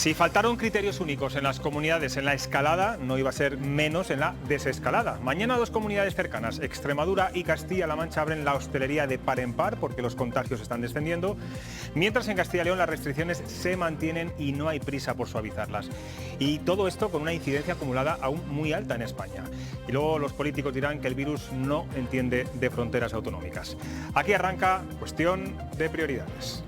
Si faltaron criterios únicos en las comunidades en la escalada, no iba a ser menos en la desescalada. Mañana dos comunidades cercanas, Extremadura y Castilla-La Mancha, abren la hostelería de par en par porque los contagios están descendiendo, mientras en Castilla y León las restricciones se mantienen y no hay prisa por suavizarlas. Y todo esto con una incidencia acumulada aún muy alta en España. Y luego los políticos dirán que el virus no entiende de fronteras autonómicas. Aquí arranca Cuestión de Prioridades.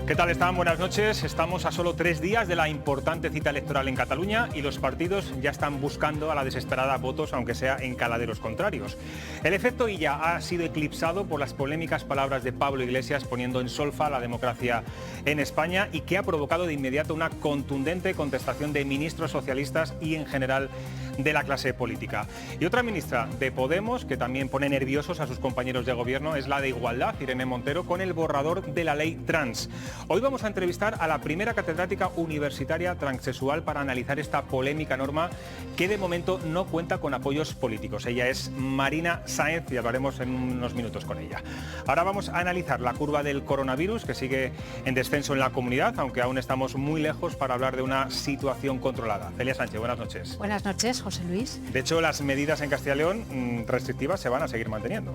¿Qué tal están? Buenas noches. Estamos a solo 3 días de la importante cita electoral en Cataluña y los partidos ya están buscando a la desesperada votos, aunque sea en caladeros contrarios. El efecto Illa ha sido eclipsado por las polémicas palabras de Pablo Iglesias poniendo en solfa la democracia en España y que ha provocado de inmediato una contundente contestación de ministros socialistas y en general de la clase política. Y otra ministra de Podemos que también pone nerviosos a sus compañeros de gobierno es la de Igualdad, Irene Montero, con el borrador de la ley trans. Hoy vamos a entrevistar a la primera catedrática universitaria transexual para analizar esta polémica norma que de momento no cuenta con apoyos políticos. Ella es Marina Sáenz y hablaremos en unos minutos con ella. Ahora vamos a analizar la curva del coronavirus que sigue en descenso en la comunidad, aunque aún estamos muy lejos para hablar de una situación controlada. Celia Sánchez, buenas noches. Buenas noches, José Luis. De hecho, las medidas en Castilla y León restrictivas se van a seguir manteniendo.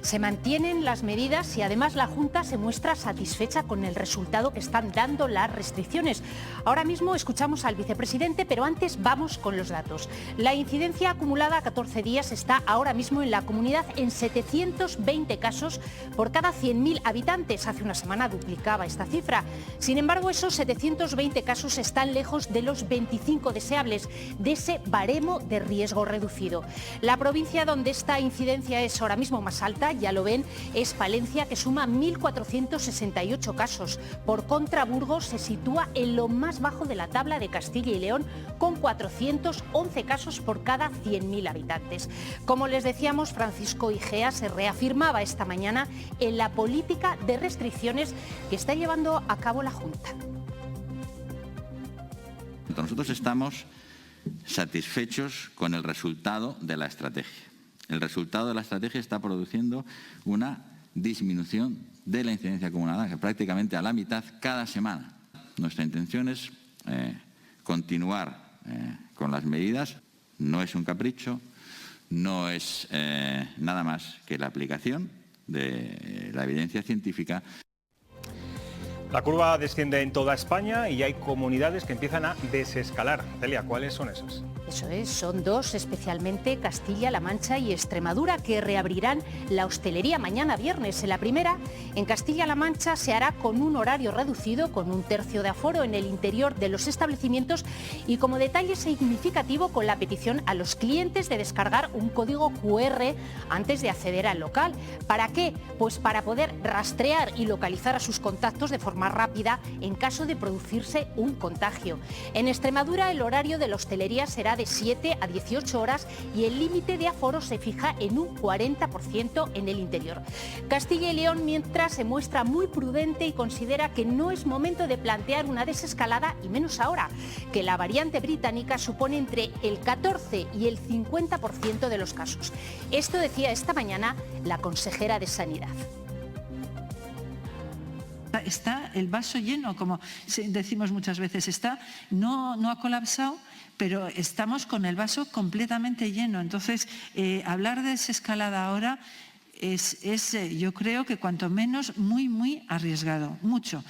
Se mantienen las medidas y además la Junta se muestra satisfecha con el resultado que están dando las restricciones. Ahora mismo escuchamos al vicepresidente, pero antes vamos con los datos. La incidencia acumulada a 14 días está ahora mismo en la comunidad en 720 casos por cada 100.000 habitantes. Hace una semana duplicaba esta cifra. Sin embargo, esos 720 casos están lejos de los 25 deseables, de ese baremo de riesgo reducido. La provincia donde esta incidencia es ahora mismo más alta, ya lo ven, es Palencia, que suma 1.468 casos. Por contra, Burgos se sitúa en lo más bajo de la tabla de Castilla y León, con 411 casos por cada 100.000 habitantes. Como les decíamos, Francisco Igea se reafirmaba esta mañana en la política de restricciones que está llevando a cabo la Junta. Nosotros estamos satisfechos con el resultado de la estrategia. El resultado de la estrategia está produciendo una disminución de la incidencia acumulada, que prácticamente a la mitad cada semana. Nuestra intención es continuar con las medidas. No es un capricho, no es nada más que la aplicación de la evidencia científica. La curva desciende en toda España y hay comunidades que empiezan a desescalar. Celia, ¿cuáles son esas? Eso es, son dos, especialmente Castilla-La Mancha y Extremadura, que reabrirán la hostelería mañana viernes. En la primera, en Castilla-La Mancha, se hará con un horario reducido, con 1/3 de aforo en el interior de los establecimientos y como detalle significativo con la petición a los clientes de descargar un código QR antes de acceder al local. ¿Para qué? Pues para poder rastrear y localizar a sus contactos de forma rápida en caso de producirse un contagio. En Extremadura, el horario de la hostelería será de 7 a 18 horas y el límite de aforo se fija en un 40% en el interior. Castilla y León, mientras, se muestra muy prudente y considera que no es momento de plantear una desescalada, y menos ahora, que la variante británica supone entre el 14 y el 50% de los casos. Esto decía esta mañana la consejera de Sanidad. Está el vaso lleno, como decimos muchas veces, no ha colapsado, pero estamos con el vaso completamente lleno. Entonces, hablar de desescalada ahora es yo creo que cuanto menos muy arriesgado, mucho.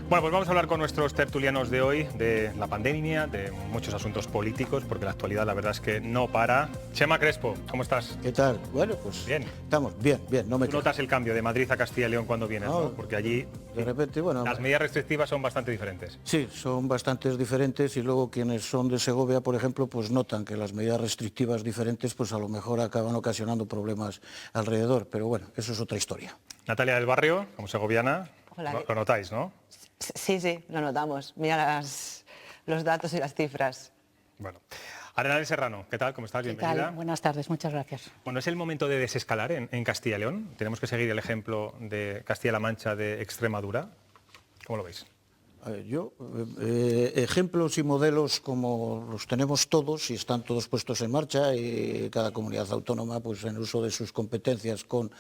Bueno, pues vamos a hablar con nuestros tertulianos de hoy, de la pandemia, de muchos asuntos políticos, porque la actualidad la verdad es que no para. Chema Crespo, ¿cómo estás? ¿Qué tal? Bueno, pues bien. Estamos bien, no me ¿Tú notas el cambio de Madrid a Castilla y León cuando vienes, ¿no? Porque allí de repente, bueno, las medidas restrictivas son bastante diferentes. Sí, son bastante diferentes y luego quienes son de Segovia, por ejemplo, pues notan que las medidas restrictivas diferentes pues a lo mejor acaban ocasionando problemas alrededor, pero bueno, eso es otra historia. Natalia del Barrio, como segoviana, Hola. lo notáis, ¿no? Sí, lo notamos. Mira los datos y las cifras. Bueno, Arenales Serrano, ¿qué tal? ¿Cómo estás? ¿Qué Bienvenida. tal? Buenas tardes, muchas gracias. Bueno, es el momento de desescalar en Castilla y León. Tenemos que seguir el ejemplo de Castilla-La Mancha, de Extremadura. ¿Cómo lo veis? Ejemplos y modelos como los tenemos todos y están todos puestos en marcha, y cada comunidad autónoma pues en uso de sus competencias con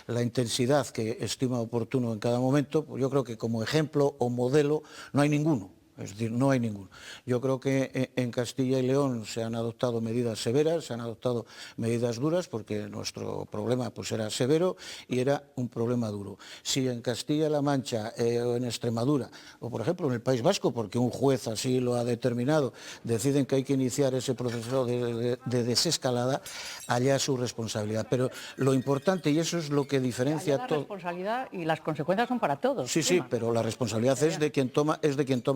la intensidad que estima oportuno en cada momento, pues yo creo que como ejemplo o modelo no hay ninguno. Es decir, no hay ninguno. Yo creo que en Castilla y León se han adoptado medidas severas, se han adoptado medidas duras, porque nuestro problema pues era severo y era un problema duro. Si en Castilla-La Mancha o en Extremadura, o por ejemplo en el País Vasco, porque un juez así lo ha determinado, deciden que hay que iniciar ese proceso de desescalada, allá su responsabilidad. Pero lo importante, y eso es lo que diferencia La todo... responsabilidad y las consecuencias son para todos. Sí, pero la responsabilidad es de quien toma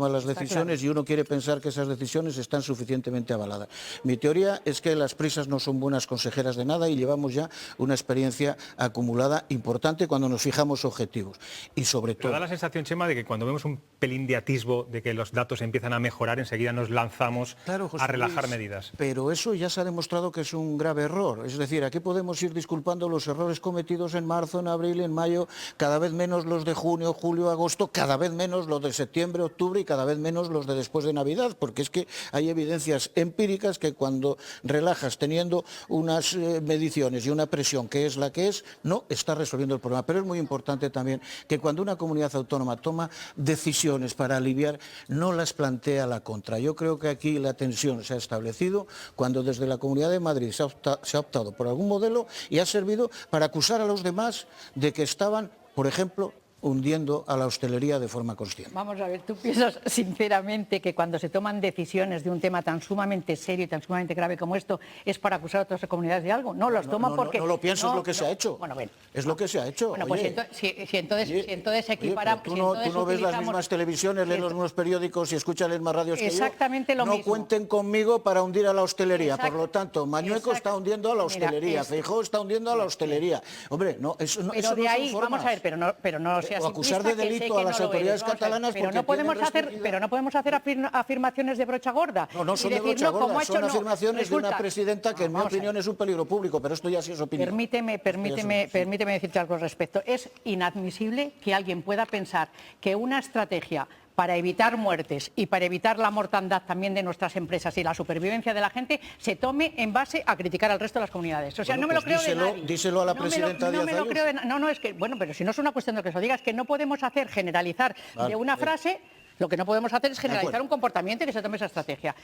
las decisiones, claro. y uno quiere pensar que esas decisiones están suficientemente avaladas. Mi teoría es que las prisas no son buenas consejeras de nada y llevamos ya una experiencia acumulada importante cuando nos fijamos objetivos. Y sobre Pero todo... da la sensación, Chema, de que cuando vemos un pelín de atisbo de que los datos empiezan a mejorar, enseguida nos lanzamos José a relajar Luis, medidas. Pero eso ya se ha demostrado que es un grave error. Es decir, aquí podemos ir disculpando los errores cometidos en marzo, en abril, en mayo, cada vez menos los de junio, julio, agosto, cada vez menos los de septiembre, octubre y cada vez menos los de después de Navidad, porque es que hay evidencias empíricas que cuando relajas teniendo unas mediciones y una presión que es la que es, no está resolviendo el problema. Pero es muy importante también que cuando una comunidad autónoma toma decisiones para aliviar, no las plantea a la contra. Yo creo que aquí la tensión se ha establecido cuando desde la Comunidad de Madrid se ha optado por algún modelo y ha servido para acusar a los demás de que estaban, por ejemplo, hundiendo a la hostelería de forma consciente. Vamos a ver, ¿tú piensas sinceramente que cuando se toman decisiones de un tema tan sumamente serio y tan sumamente grave como esto es para acusar a otras comunidades de algo? No, los toman porque... No lo pienso, es lo que se ha hecho. Bueno, es lo que se ha hecho. Bueno, oye, pues si entonces equiparamos... Tú no ves las mismas televisiones, lees los mismos periódicos y escuchas las mismas radios que yo. Exactamente lo mismo. No cuenten conmigo para hundir a la hostelería. Por lo tanto, Mañueco está hundiendo a la hostelería, Feijóo está hundiendo a la hostelería. Hombre, no, eso no Pero de ahí, son formas. vamos a ver, pero no seas O acusar de delito a las autoridades catalanas, pero no podemos hacer afirmaciones de brocha gorda. No son de brocha gorda, son afirmaciones de una presidenta que en mi opinión es un peligro público, pero esto ya sí es opinión. Permíteme decirte algo al respecto. Es inadmisible que alguien pueda pensar que una estrategia para evitar muertes y para evitar la mortandad también de nuestras empresas y la supervivencia de la gente se tome en base a criticar al resto de las comunidades. O sea, bueno, no me lo creo de nadie. Díselo a la presidenta Díaz Ayuso. No, es que, bueno, pero si no es una cuestión de que se lo digas, que no podemos generalizar de una frase. Lo que no podemos hacer es generalizar un comportamiento y que se tome esa estrategia.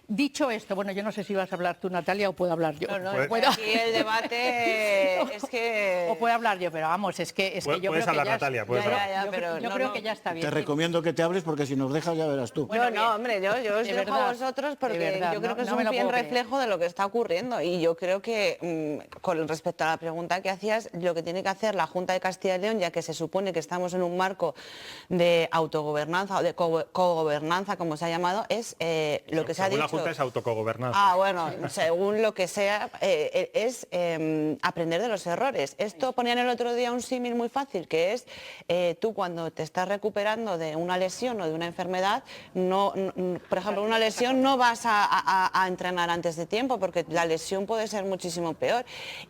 Dicho esto, bueno, yo no sé si vas a hablar tú, Natalia, o puedo hablar yo. Aquí el debate es que... O puedo hablar yo, pero vamos, es que yo creo que hablar, ya... Natalia, puedes Yo creo que ya está bien. Te recomiendo que te hables porque si nos dejas ya verás tú. Bueno, no, hombre, yo os dejo a vosotros porque yo creo que es un bien reflejo de lo que está ocurriendo y yo creo que con respecto a la pregunta que hacías, lo que tiene que hacer la Junta de Castilla y León, ya que se supone que estamos en un marco de autogobernanza o de cogobernanza, como se ha llamado, es lo que se ha dicho... Según la Junta es autocogobernanza. Ah, bueno, según lo que sea, es aprender de los errores. Esto ponían el otro día un símil muy fácil, que es tú cuando te estás recuperando de una lesión o de una enfermedad, por ejemplo, una lesión no vas a entrenar antes de tiempo, porque la lesión puede ser muchísimo peor.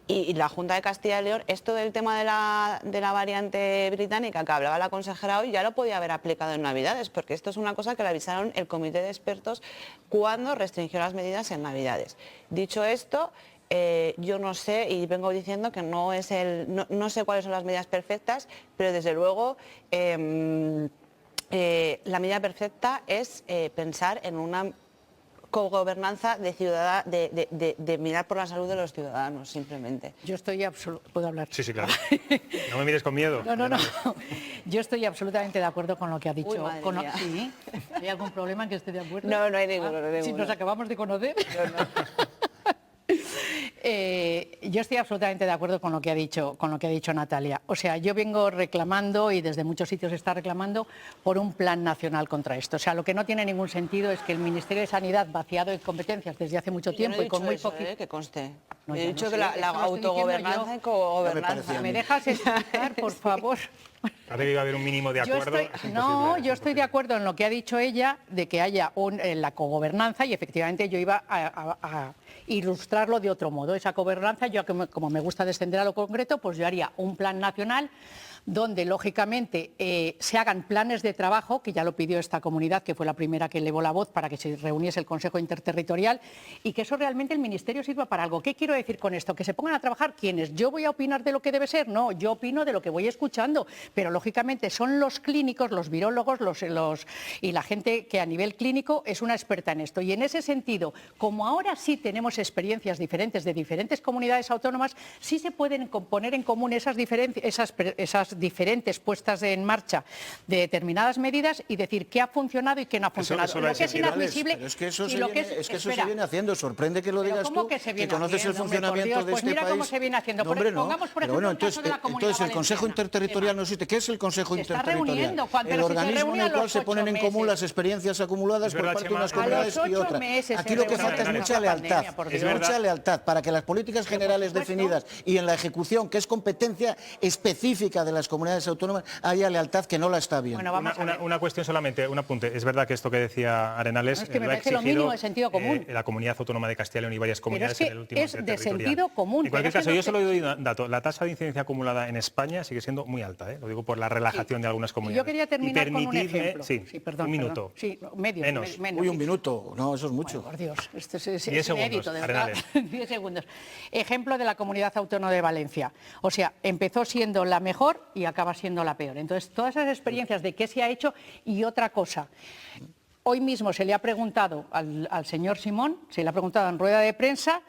Y la Junta de Castilla y León, esto del tema de la variante británica que hablaba la consejera hoy, ya lo podía haber aplicado en Navidades, porque esto es una cosa que le avisaron el comité de expertos cuando restringió las medidas en Navidades. Dicho esto, yo no sé, y vengo diciendo que no sé cuáles son las medidas perfectas, pero desde luego la medida perfecta es pensar en una cogobernanza de mirar por la salud de los ciudadanos, simplemente. Yo estoy ¿Puedo hablar? Sí, claro. No me mires con miedo. No. Yo estoy absolutamente de acuerdo con lo que ha dicho. Uy, madre mía. ¿Sí? ¿Hay algún problema en que esté de acuerdo? No hay ninguno. Si nos acabamos de conocer. No. Yo estoy absolutamente de acuerdo con lo que ha dicho Natalia. O sea, yo vengo reclamando y desde muchos sitios se está reclamando por un plan nacional contra esto. O sea, lo que no tiene ningún sentido es que el Ministerio de Sanidad, vaciado de competencias desde hace mucho tiempo y con muy poco... que conste. No, he dicho no que sé, la autogobernanza y cogobernanza. ¿Me dejas explicar, por favor? Parece que iba a haber un mínimo de acuerdo. Yo estoy de acuerdo en lo que ha dicho ella, de que haya la cogobernanza, y efectivamente yo iba a ilustrarlo de otro modo. Esa gobernanza, yo como me gusta descender a lo concreto, pues yo haría un plan nacional donde lógicamente se hagan planes de trabajo, que ya lo pidió esta comunidad, que fue la primera que elevó la voz para que se reuniese el Consejo Interterritorial, y que eso realmente el Ministerio sirva para algo. ¿Qué quiero decir con esto? Que se pongan a trabajar quienes. ¿Yo voy a opinar de lo que debe ser? No, yo opino de lo que voy escuchando, pero lógicamente son los clínicos, los virólogos y la gente que a nivel clínico es una experta en esto. Y en ese sentido, como ahora sí tenemos experiencias diferentes de diferentes comunidades autónomas, sí se pueden poner en común esas diferentes puestas en marcha de determinadas medidas y decir qué ha funcionado y qué no ha funcionado. Lo que es inadmisible. Pero es que eso se viene haciendo. Sorprende que lo digas tú, que conoces el funcionamiento de este país. Pues mira cómo se viene haciendo. Pongamos, por ejemplo, el caso de la Comunidad Entonces el Consejo Interterritorial no existe. ¿Qué es el Consejo Interterritorial? El organismo en el cual se ponen en común las experiencias acumuladas por parte de unas comunidades y otras. Aquí lo que falta es mucha lealtad. Mucha lealtad para que las políticas generales definidas y en la ejecución, que es competencia específica de las comunidades autónomas, haya lealtad, que no la está viendo. Una cuestión solamente, un apunte. Es verdad que esto que decía Arenales me parece lo mínimo de sentido común. La Comunidad Autónoma de Castilla y León y varias comunidades en el último es de sentido común. En cualquier caso, yo solo doy un dato. La tasa de incidencia acumulada en España sigue siendo muy alta, ¿eh? Lo digo por la relajación de algunas comunidades. Yo quería terminar con un ejemplo. Perdón, un minuto. Sí, menos. Uy, un minuto. No, eso es mucho. Por Dios, esto es 10 inédito, segundos, de verdad. 10 segundos. Ejemplo de la Comunidad Autónoma de Valencia. O sea, empezó siendo la mejor y acaba siendo la peor. Entonces, todas esas experiencias de qué se ha hecho y otra cosa. Hoy mismo se le ha preguntado al señor Simón, se le ha preguntado en rueda de prensa,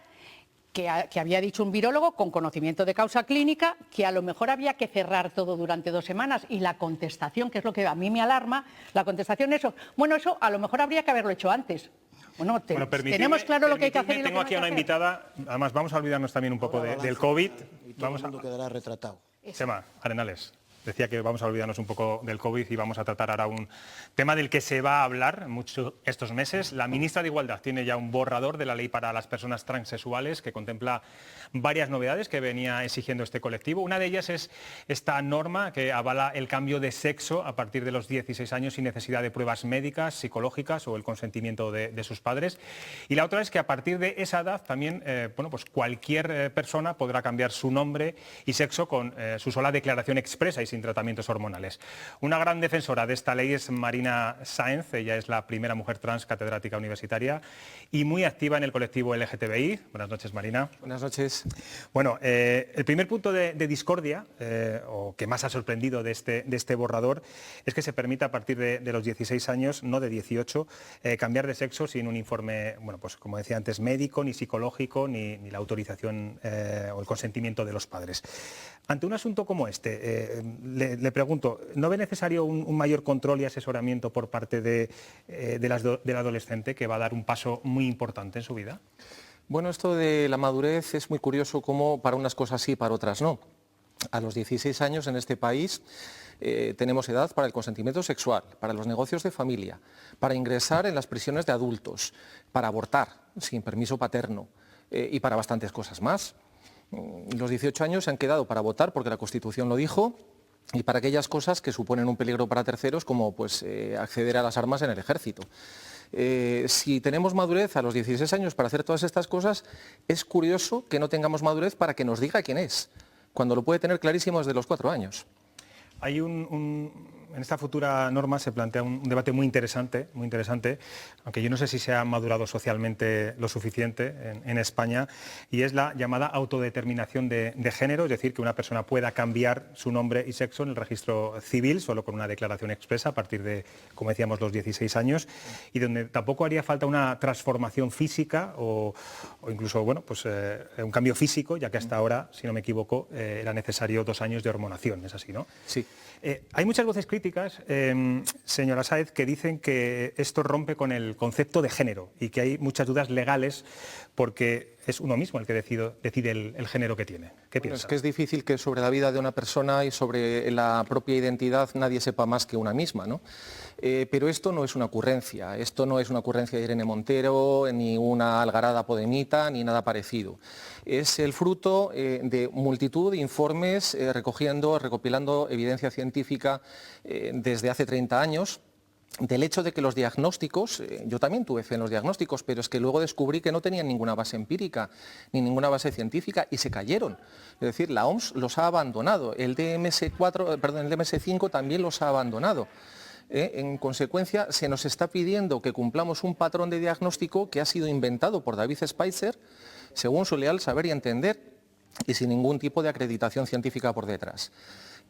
que había dicho un virólogo con conocimiento de causa clínica, que a lo mejor había que cerrar todo durante 2 semanas, y la contestación, que es lo que a mí me alarma, la contestación es eso. Bueno, eso a lo mejor habría que haberlo hecho antes. Tenemos claro lo que hay que hacer. Tengo aquí a una invitada, además vamos a olvidarnos también un poco del COVID. Y todo el mundo quedará retratado. Chema Arenales. Decía que vamos a olvidarnos un poco del COVID y vamos a tratar ahora un tema del que se va a hablar mucho estos meses. La ministra de Igualdad tiene ya un borrador de la ley para las personas transexuales que contempla varias novedades que venía exigiendo este colectivo. Una de ellas es esta norma que avala el cambio de sexo a partir de los 16 años sin necesidad de pruebas médicas, psicológicas o el consentimiento de sus padres. Y la otra es que a partir de esa edad también pues cualquier persona podrá cambiar su nombre y sexo con su sola declaración expresa y sin tratamientos hormonales. Una gran defensora de esta ley es Marina Sáenz. Ella es la primera mujer trans catedrática universitaria y muy activa en el colectivo LGTBI. Buenas noches, Marina. Buenas noches. Bueno, el primer punto de discordia, o que más ha sorprendido de este borrador, es que se permita a partir de los 16 años, no de 18, cambiar de sexo sin un informe, bueno, pues como decía antes, médico, ni psicológico, ni la autorización o el consentimiento de los padres. Ante un asunto como este, le pregunto, ¿no ve necesario un mayor control y asesoramiento por parte del adolescente, que va a dar un paso muy importante en su vida? Bueno, esto de la madurez es muy curioso, como para unas cosas sí, para otras no. A los 16 años en este país tenemos edad para el consentimiento sexual, para los negocios de familia, para ingresar en las prisiones de adultos, para abortar sin permiso paterno y para bastantes cosas más. Los 18 años se han quedado para votar porque la Constitución lo dijo y para aquellas cosas que suponen un peligro para terceros, como pues, acceder a las armas en el ejército. Si tenemos madurez a los 16 años para hacer todas estas cosas, es curioso que no tengamos madurez para que nos diga quién es, cuando lo puede tener clarísimo desde los 4 años. Hay en esta futura norma se plantea un debate muy interesante, aunque yo no sé si se ha madurado socialmente lo suficiente en España, y es la llamada autodeterminación de género, es decir, que una persona pueda cambiar su nombre y sexo en el registro civil solo con una declaración expresa a partir de, como decíamos, los 16 años, y donde tampoco haría falta una transformación física o incluso, bueno, pues un cambio físico, ya que hasta ahora, si no me equivoco, era necesario 2 años de hormonación, ¿es así, no? Sí. Hay muchas voces críticas, señora Sáenz, que dicen que esto rompe con el concepto de género y que hay muchas dudas legales porque es uno mismo el que decide el género que tiene. ¿Qué Bueno, piensas? es que es difícil que sobre la vida de una persona y sobre la propia identidad nadie sepa más que una misma, ¿no? Pero esto no es una ocurrencia, de Irene Montero, ni una algarada podemita, ni nada parecido. Es el fruto de multitud de informes recopilando evidencia científica desde hace 30 años, del hecho de que los diagnósticos, yo también tuve fe en los diagnósticos, pero es que luego descubrí que no tenían ninguna base empírica, ni ninguna base científica, y se cayeron. Es decir, la OMS los ha abandonado, el DMS5 también los ha abandonado. En consecuencia, se nos está pidiendo que cumplamos un patrón de diagnóstico que ha sido inventado por David Spitzer, según su leal saber y entender, y sin ningún tipo de acreditación científica por detrás.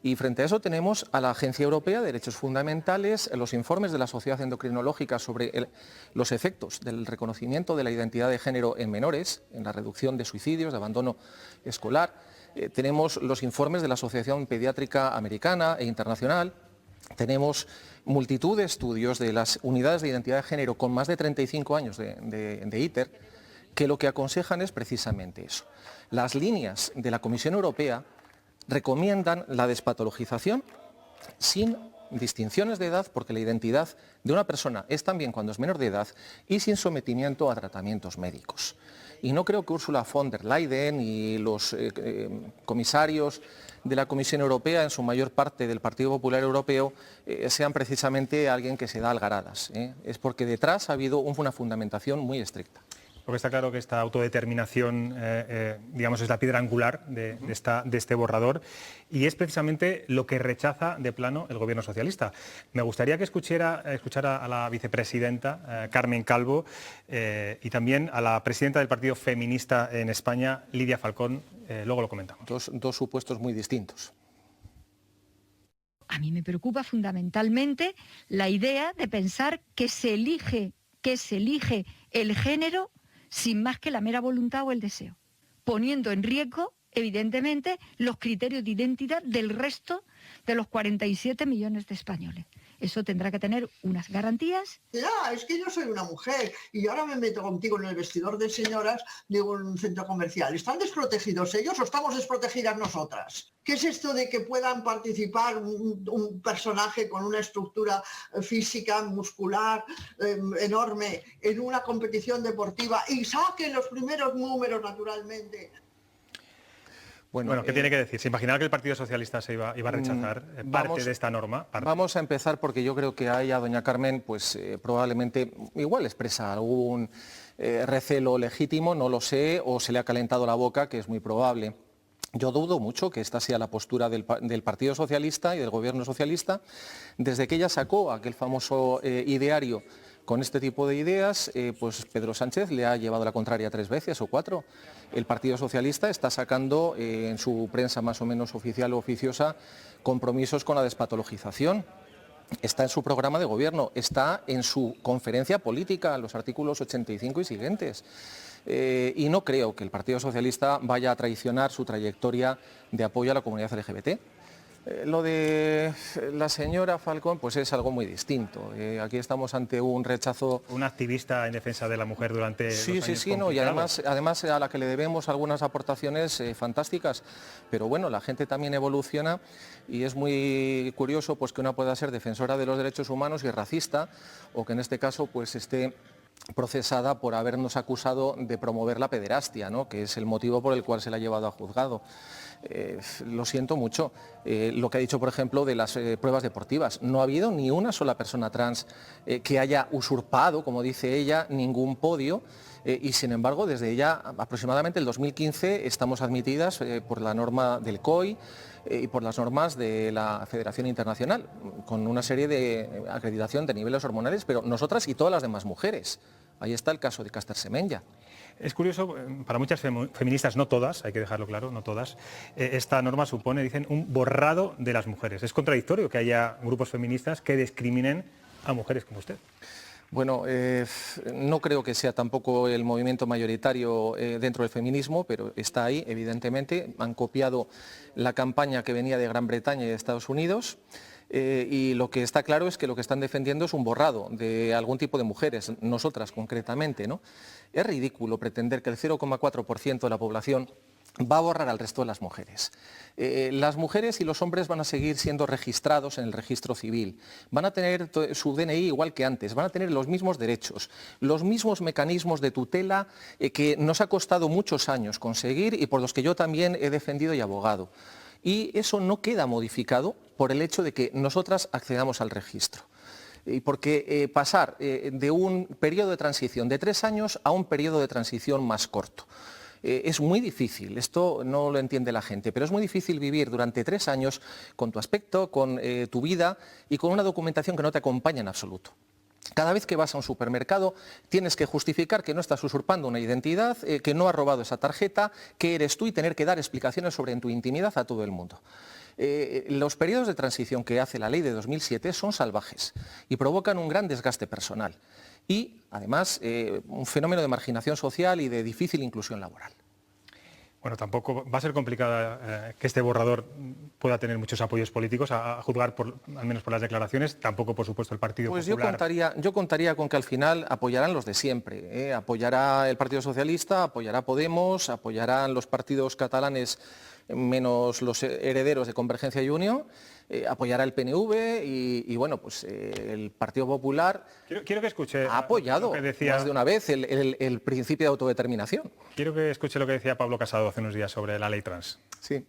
Y frente a eso tenemos a la Agencia Europea de Derechos Fundamentales, los informes de la Sociedad Endocrinológica sobre los efectos del reconocimiento de la identidad de género en menores, en la reducción de suicidios, de abandono escolar. Tenemos los informes de la Asociación Pediátrica Americana e Internacional. Tenemos multitud de estudios de las unidades de identidad de género con más de 35 años de ITER, que lo que aconsejan es precisamente eso. Las líneas de la Comisión Europea recomiendan la despatologización sin distinciones de edad, porque la identidad de una persona es también cuando es menor de edad, y sin sometimiento a tratamientos médicos. Y no creo que Ursula von der Leyen y los comisarios de la Comisión Europea, en su mayor parte del Partido Popular Europeo, sean precisamente alguien que se da algaradas. Es porque detrás ha habido una fundamentación muy estricta. Porque está claro que esta autodeterminación, digamos, es la piedra angular de este borrador, y es precisamente lo que rechaza de plano el gobierno socialista. Me gustaría que escuchara a la vicepresidenta Carmen Calvo y también a la presidenta del Partido Feminista en España, Lidia Falcón. Luego lo comentamos. Dos supuestos muy distintos. A mí me preocupa fundamentalmente la idea de pensar que se elige el género sin más que la mera voluntad o el deseo, poniendo en riesgo, evidentemente, los criterios de identidad del resto de los 47 millones de españoles. Eso tendrá que tener unas garantías. Ya, es que yo soy una mujer y ahora me meto contigo en el vestidor de señoras de un centro comercial. ¿Están desprotegidos ellos o estamos desprotegidas nosotras? ¿Qué es esto de que puedan participar un personaje con una estructura física, muscular, enorme, en una competición deportiva y saquen los primeros números naturalmente? Bueno, ¿qué tiene que decir? ¿Se imaginaba que el Partido Socialista se iba a rechazar parte de esta norma? Vamos a empezar porque yo creo que a ella, doña Carmen, pues probablemente igual expresa algún recelo legítimo, no lo sé, o se le ha calentado la boca, que es muy probable. Yo dudo mucho que esta sea la postura del Partido Socialista y del Gobierno Socialista. Desde que ella sacó aquel famoso ideario con este tipo de ideas, pues Pedro Sánchez le ha llevado la contraria 3 veces o 4. El Partido Socialista está sacando en su prensa más o menos oficial o oficiosa compromisos con la despatologización. Está en su programa de gobierno, está en su conferencia política, los artículos 85 y siguientes. Y no creo que el Partido Socialista vaya a traicionar su trayectoria de apoyo a la comunidad LGBT. Lo de la señora Falcón pues es algo muy distinto. Aquí estamos ante un rechazo. Una activista en defensa de la mujer durante los años y además a la que le debemos algunas aportaciones fantásticas. Pero bueno, la gente también evoluciona y es muy curioso pues que una pueda ser defensora de los derechos humanos y racista, o que en este caso pues esté procesada por habernos acusado de promover la pederastia, ¿no?, que es el motivo por el cual se la ha llevado a juzgado. Lo siento mucho. Lo que ha dicho, por ejemplo, de las pruebas deportivas. No ha habido ni una sola persona trans que haya usurpado, como dice ella, ningún podio. Y sin embargo, desde ya aproximadamente el 2015 estamos admitidas por la norma del COI y por las normas de la Federación Internacional, con una serie de acreditación de niveles hormonales, pero nosotras y todas las demás mujeres. Ahí está el caso de Caster Semenya. Es curioso, para muchas feministas, no todas, hay que dejarlo claro, no todas, esta norma supone, dicen, un borrado de las mujeres. Es contradictorio que haya grupos feministas que discriminen a mujeres como usted. Bueno, no creo que sea tampoco el movimiento mayoritario dentro del feminismo, pero está ahí, evidentemente. Han copiado la campaña que venía de Gran Bretaña y de Estados Unidos. Y lo que está claro es que lo que están defendiendo es un borrado de algún tipo de mujeres, nosotras concretamente, ¿no? Es ridículo pretender que el 0,4% de la población va a borrar al resto de las mujeres. Las mujeres y los hombres van a seguir siendo registrados en el registro civil, van a tener su DNI igual que antes, van a tener los mismos derechos, los mismos mecanismos de tutela que nos ha costado muchos años conseguir y por los que yo también he defendido y abogado. Y eso no queda modificado por el hecho de que nosotras accedamos al registro. Y porque pasar de un periodo de transición de 3 años a un periodo de transición más corto. Es muy difícil, esto no lo entiende la gente, pero es muy difícil vivir durante 3 años con tu aspecto, con tu vida y con una documentación que no te acompaña en absoluto. Cada vez que vas a un supermercado tienes que justificar que no estás usurpando una identidad, que no has robado esa tarjeta, que eres tú y tener que dar explicaciones sobre tu intimidad a todo el mundo. Los periodos de transición que hace la ley de 2007 son salvajes y provocan un gran desgaste personal y, además, un fenómeno de marginación social y de difícil inclusión laboral. Bueno, tampoco va a ser complicado que este borrador pueda tener muchos apoyos políticos, a juzgar al menos por las declaraciones, tampoco por supuesto el Partido Popular. Yo contaría con que al final apoyarán los de siempre, apoyará el Partido Socialista, apoyará Podemos, apoyarán los partidos catalanes menos los herederos de Convergencia y Unió, apoyará el PNV y bueno, pues el Partido Popular quiero que escuche ha apoyado lo que decía, más de una vez el principio de autodeterminación. Quiero que escuche lo que decía Pablo Casado hace unos días sobre la ley trans. Sí.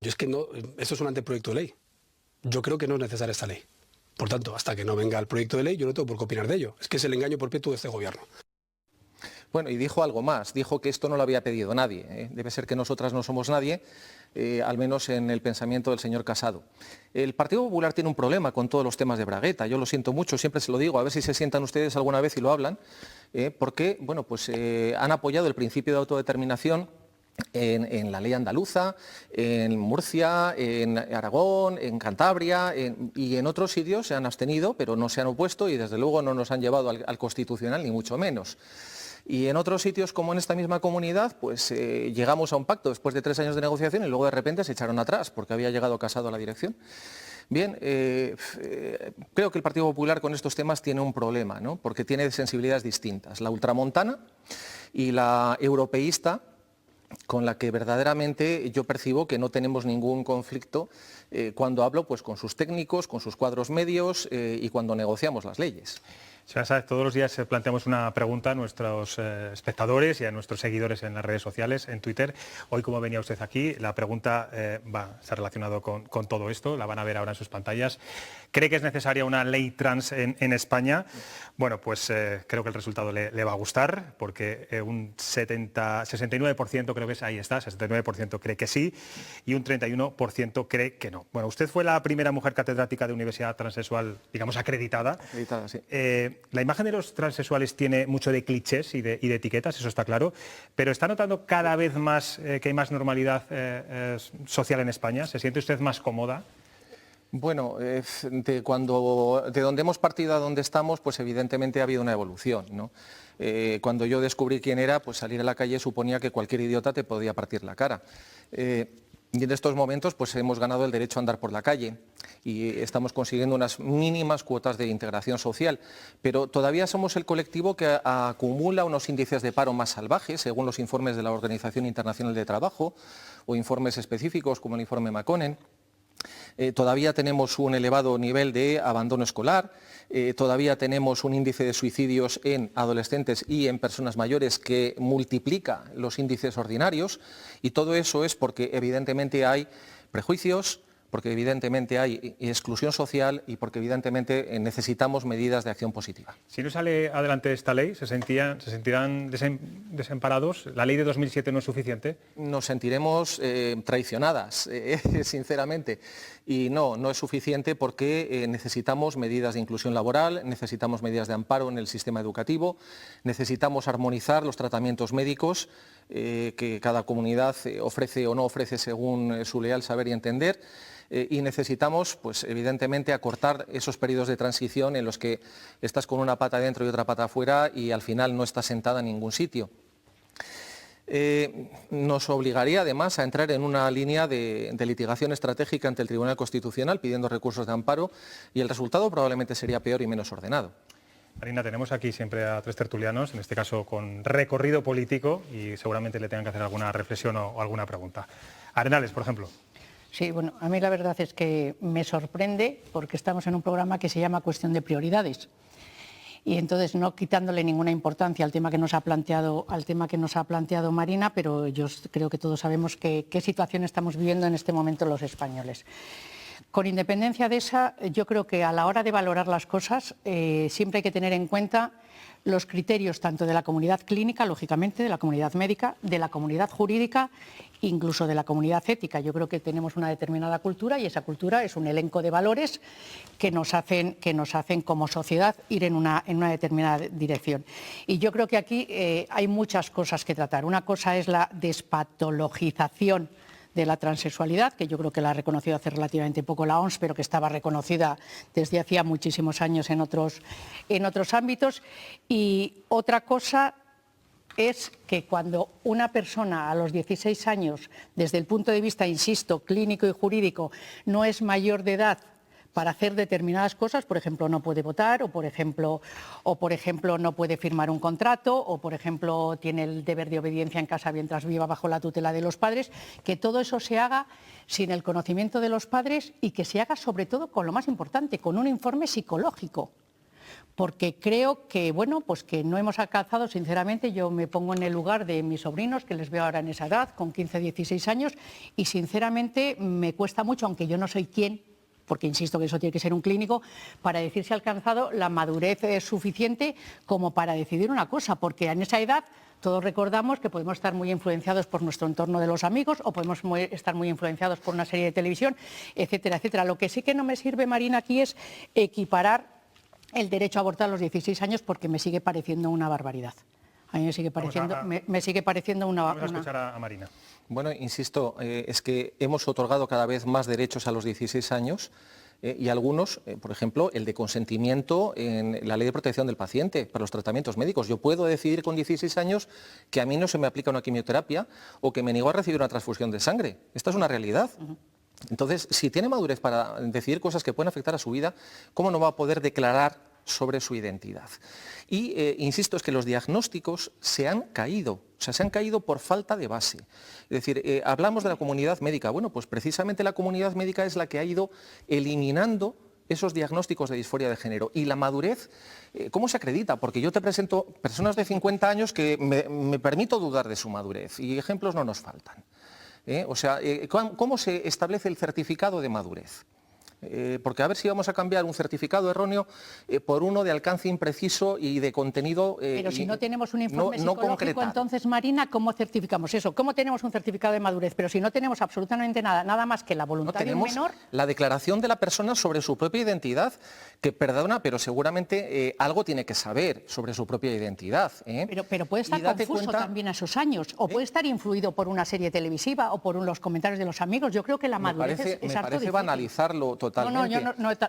Yo es que no, esto es un anteproyecto de ley. Yo creo que no es necesaria esta ley. Por tanto, hasta que no venga el proyecto de ley, yo no tengo por qué opinar de ello. Es que es el engaño perpetuo de este gobierno. Bueno, y dijo algo más, dijo que esto no lo había pedido nadie. Debe ser que nosotras no somos nadie, al menos en el pensamiento del señor Casado. El Partido Popular tiene un problema con todos los temas de bragueta, yo lo siento mucho, siempre se lo digo, a ver si se sientan ustedes alguna vez y lo hablan, porque bueno, pues, han apoyado el principio de autodeterminación en la ley andaluza, en Murcia, en Aragón, en Cantabria y en otros sitios se han abstenido, pero no se han opuesto y desde luego no nos han llevado al Constitucional, ni mucho menos. Y en otros sitios, como en esta misma comunidad, pues llegamos a un pacto después de 3 años de negociación y luego de repente se echaron atrás porque había llegado Casado a la dirección. Bien, creo que el Partido Popular con estos temas tiene un problema, ¿no? Porque tiene sensibilidades distintas. La ultramontana y la europeísta, con la que verdaderamente yo percibo que no tenemos ningún conflicto cuando hablo pues, con sus técnicos, con sus cuadros medios y cuando negociamos las leyes. Señora Sáez, todos los días planteamos una pregunta a nuestros espectadores y a nuestros seguidores en las redes sociales, en Twitter. Hoy, como venía usted aquí, la pregunta está relacionada con todo esto, la van a ver ahora en sus pantallas. ¿Cree que es necesaria una ley trans en España? Bueno, pues creo que el resultado le va a gustar, porque un 69% creo que es, ahí está, 69% cree que sí y un 31% cree que no. Bueno, usted fue la primera mujer catedrática de universidad transexual, digamos, acreditada. Acreditada, sí. La imagen de los transexuales tiene mucho de clichés y de etiquetas, eso está claro, pero ¿está notando cada vez más que hay más normalidad social en España? ¿Se siente usted más cómoda? Bueno, de donde hemos partido a donde estamos, pues evidentemente ha habido una evolución, ¿no? Cuando yo descubrí quién era, pues salir a la calle suponía que cualquier idiota te podía partir la cara. Y en estos momentos pues hemos ganado el derecho a andar por la calle y estamos consiguiendo unas mínimas cuotas de integración social, pero todavía somos el colectivo que acumula unos índices de paro más salvajes, según los informes de la Organización Internacional de Trabajo o informes específicos como el informe Maconen. Todavía tenemos un elevado nivel de abandono escolar, todavía tenemos un índice de suicidios en adolescentes y en personas mayores que multiplica los índices ordinarios y todo eso es porque evidentemente hay prejuicios, porque evidentemente hay exclusión social y porque evidentemente necesitamos medidas de acción positiva. Si no sale adelante esta ley, ¿se sentirán desamparados? ¿La ley de 2007 no es suficiente? Nos sentiremos traicionadas, sinceramente. Y no es suficiente porque necesitamos medidas de inclusión laboral, necesitamos medidas de amparo en el sistema educativo, necesitamos armonizar los tratamientos médicos que cada comunidad ofrece o no ofrece según su leal saber y entender. Y necesitamos, pues evidentemente, acortar esos periodos de transición en los que estás con una pata dentro y otra pata afuera y al final no estás sentada en ningún sitio. Nos obligaría además a entrar en una línea de litigación estratégica ante el Tribunal Constitucional pidiendo recursos de amparo y el resultado probablemente sería peor y menos ordenado. Marina, tenemos aquí siempre a tres tertulianos, en este caso con recorrido político, y seguramente le tengan que hacer alguna reflexión o alguna pregunta. Arenales, por ejemplo. Sí, bueno, a mí la verdad es que me sorprende porque estamos en un programa que se llama Cuestión de Prioridades. Y entonces, no quitándole ninguna importancia al tema que nos ha planteado, Marina, pero yo creo que todos sabemos qué situación estamos viviendo en este momento los españoles. Con independencia de esa, yo creo que a la hora de valorar las cosas siempre hay que tener en cuenta los criterios tanto de la comunidad clínica, lógicamente, de la comunidad médica, de la comunidad jurídica, incluso de la comunidad ética. Yo creo que tenemos una determinada cultura y esa cultura es un elenco de valores que nos hacen como sociedad ir en una determinada dirección. Y yo creo que aquí hay muchas cosas que tratar. Una cosa es la despatologización de la transexualidad, que yo creo que la ha reconocido hace relativamente poco la OMS, pero que estaba reconocida desde hacía muchísimos años en otros ámbitos. Y otra cosa es que cuando una persona a los 16 años, desde el punto de vista, insisto, clínico y jurídico, no es mayor de edad para hacer determinadas cosas, por ejemplo, no puede votar, o por ejemplo no puede firmar un contrato, o por ejemplo tiene el deber de obediencia en casa mientras viva bajo la tutela de los padres, que todo eso se haga sin el conocimiento de los padres y que se haga sobre todo con lo más importante, con un informe psicológico. Porque creo que, bueno, pues que no hemos alcanzado, sinceramente, yo me pongo en el lugar de mis sobrinos, que les veo ahora en esa edad, con 15, 16 años, y sinceramente me cuesta mucho, aunque yo no soy quien, porque insisto que eso tiene que ser un clínico, para decir si ha alcanzado la madurez suficiente como para decidir una cosa, porque en esa edad todos recordamos que podemos estar muy influenciados por nuestro entorno de los amigos o podemos estar muy influenciados por una serie de televisión, etcétera, etcétera. Lo que sí que no me sirve, Marina, aquí es equiparar el derecho a abortar a los 16 años porque me sigue pareciendo una barbaridad. A mí me sigue pareciendo una... Vamos a escuchar a Marina. Bueno, insisto, es que hemos otorgado cada vez más derechos a los 16 años y algunos, por ejemplo, el de consentimiento en la Ley de Protección del Paciente para los tratamientos médicos. Yo puedo decidir con 16 años que a mí no se me aplica una quimioterapia o que me niego a recibir una transfusión de sangre. Esta es una realidad. Entonces, si tiene madurez para decidir cosas que pueden afectar a su vida, ¿cómo no va a poder declarar sobre su identidad? Y insisto, es que los diagnósticos se han caído, se han caído por falta de base. Es decir, hablamos de la comunidad médica. Bueno, pues precisamente la comunidad médica es la que ha ido eliminando esos diagnósticos de disforia de género. Y la madurez, ¿cómo se acredita? Porque yo te presento personas de 50 años que me permito dudar de su madurez y ejemplos no nos faltan. O sea, ¿cómo se establece el certificado de madurez? Porque a ver si vamos a cambiar un certificado erróneo por uno de alcance impreciso y de contenido Pero si no tenemos un informe psicológico, entonces, Marina, ¿cómo certificamos eso? ¿Cómo tenemos un certificado de madurez? Pero si no tenemos absolutamente nada más que la voluntad de un menor... La declaración de la persona sobre su propia identidad, que perdona, pero seguramente algo tiene que saber sobre su propia identidad. Pero puede estar confuso también a esos años, o puede estar influido por una serie televisiva o por los comentarios de los amigos. Yo creo que la madurez es harto difícil. Me parece banalizarlo totalmente. No, yo